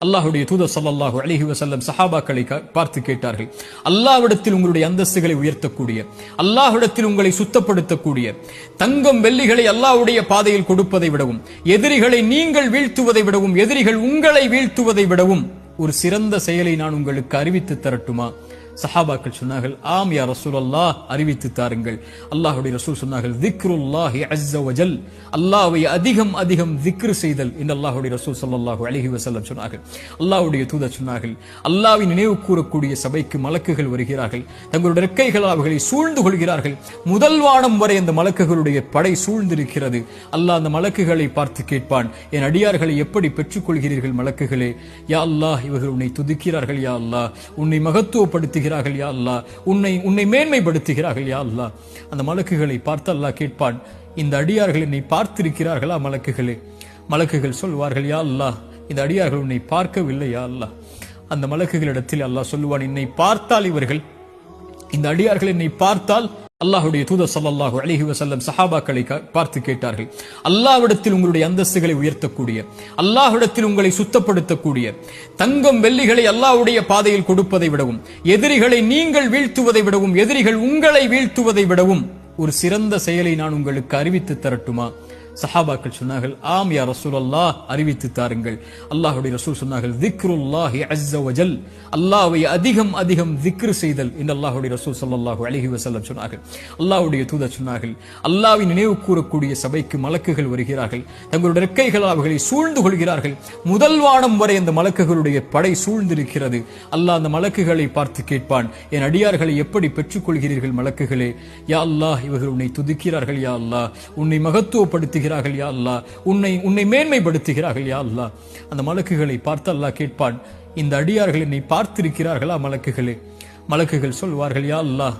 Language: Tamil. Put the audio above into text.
அல்லாஹ்வுடைய தூதர் ஸல்லல்லாஹு அலைஹி வஸல்லம் சஹாபாக்களை பார்த்து கேட்டார்கள், அல்லாஹ்விடத்தில் உங்களுடைய அந்தஸ்துகளை உயர்த்தக்கூடிய, அல்லாஹ்விடத்தில் உங்களை சுத்தப்படுத்தக்கூடிய, தங்கம் வெள்ளிகளை அல்லாஹ்வுடைய பாதையில் கொடுப்பதை விடவும், எதிரிகளை நீங்கள் வீழ்த்துவதை விடவும், எதிரிகள் உங்களை வீழ்த்துவதை விடவும் ஒரு சிறந்த செயலை நான் உங்களுக்கு அறிவித்து தரட்டுமா? சஹாபாக்கள் சொன்னார்கள், ஆம் யா ரசூலல்லாஹ், அறிவித்து தாருங்கள். அல்லாஹ்வுடைய ரசூல் சொன்னார்கள், திக்ருல்லாஹி அஸ்ஸ வஜல், அல்லாஹ்வை அதிகம் அதிகம் திக்ர் செய்தல் என்று அல்லாஹ்வுடைய ரசூல் ஸல்லல்லாஹு அலைஹி வஸல்லம் சொன்னார்கள். அல்லாஹ்வுடைய தூதர் சொன்னார்கள், அல்லாஹ்வை நினைவு கூறக்கூடிய சபைக்கு மலக்குகள் வருகிறார்கள், தங்களுடைய ரெக்கைகளால் அவர்களை சூழ்ந்து கொள்கிறார்கள். முதல் வானம் வரை அந்த மலக்குகளுடைய படை சூழ்ந்திருக்கிறது. அல்லாஹ் அந்த மலக்குகளை பார்த்து கேட்பான், என் அடியார்களை எப்படி பெற்றுக் கொள்கிறீர்கள் மலக்குகளே? யா அல்லாஹ், இவர்கள் உன்னை துதிக்கிறார்கள் யா அல்லாஹ், உன்னை மகத்துவப்படுத்தி யா அல்லாஹ், உன்னை மேன்மைப்படுத்துகிறார்கள் யா அல்லாஹ். அந்த மலக்குகளை பார்த்து அல்லாஹ் கேட்பான், இந்த அடியார்கள் என்னை பார்த்திருக்கிறார்களா மலக்குகளே? மலக்குகள் சொல்வார்கள், யா அல்லாஹ், இந்த அடியார்கள் உன்னை பார்க்கவில்லை யா அல்லாஹ். அந்த மலக்குகளிடத்தில் அல்லாஹ் சொல்லுவான், என்னை பார்த்தால் இவர்கள், இந்த அடியார்கள் என்னை பார்த்தால். அல்லாஹ்வுடைய தூதர் ஸல்லல்லாஹு அலைஹி வஸல்லம் சஹாபாக்களை பார்த்து கேட்டார்கள், அல்லாஹ்விடத்தில் உங்களுடைய அந்தஸ்துகளை உயர்த்தக்கூடிய, அல்லாஹ்விடத்தில் உங்களை சுத்தப்படுத்தக்கூடிய, தங்கம் வெள்ளிகளை அல்லாஹ்வுடைய பாதையில் கொடுப்பதை விடவும், எதிரிகளை நீங்கள் வீழ்த்துவதை விடவும், எதிரிகள் உங்களை வீழ்த்துவதை விடவும் ஒரு சிறந்த செயலை நான் உங்களுக்கு அறிவித்து தரட்டுமா? சஹாபாக்கள் சொன்னார்கள், ஆம் யா ரசூலல்லாஹ், அறிவித்து தாருங்கள். அல்லாஹ்வுடைய ரசூல் சொன்னார்கள், திக்ருல்லாஹி அஸ்ஸ வஜல், அல்லாஹ்வை அதிகம் அதிகம் திக்ர் செய்தல் என்று அல்லாஹ்வுடைய ரசூல் ஸல்லல்லாஹு அலைஹி வஸல்லம் சொன்னார்கள். அல்லாஹ்வுடைய தூதர் சொன்னார்கள், அல்லாஹ்வை நினைவு கூறக்கூடிய சபைக்கு மலக்குகள் வருகிறார்கள், தங்களுடைய ரெக்கைகளால் அவர்களை சூழ்ந்து கொள்கிறார்கள். முதல் வானம் வரை அந்த மலக்குகளுடைய படை சூழ்ந்திருக்கிறது. அல்லாஹ் அந்த மலக்குகளை பார்த்து கேட்பான், என் அடியார்களை எப்படி பெற்றுக் கொள்கிறீர்கள் மலக்குகளே? யா அல்லாஹ், இவர்கள் உன்னை துதிக்கிறார்கள் யா அல்லாஹ், உன்னை மகத்துவப்படுத்தி யா அல்லாஹ், உன்னை மேன்மைப்படுத்துகிறார்கள் யா அல்லாஹ். அந்த மலக்குகளை பார்த்து அல்லாஹ் கேட்பான், இந்த அடியார்கள் என்னை பார்த்திருக்கிறார்களா மலக்குகளே? மலக்குகள் சொல்வார்கள், யா அல்லாஹ்,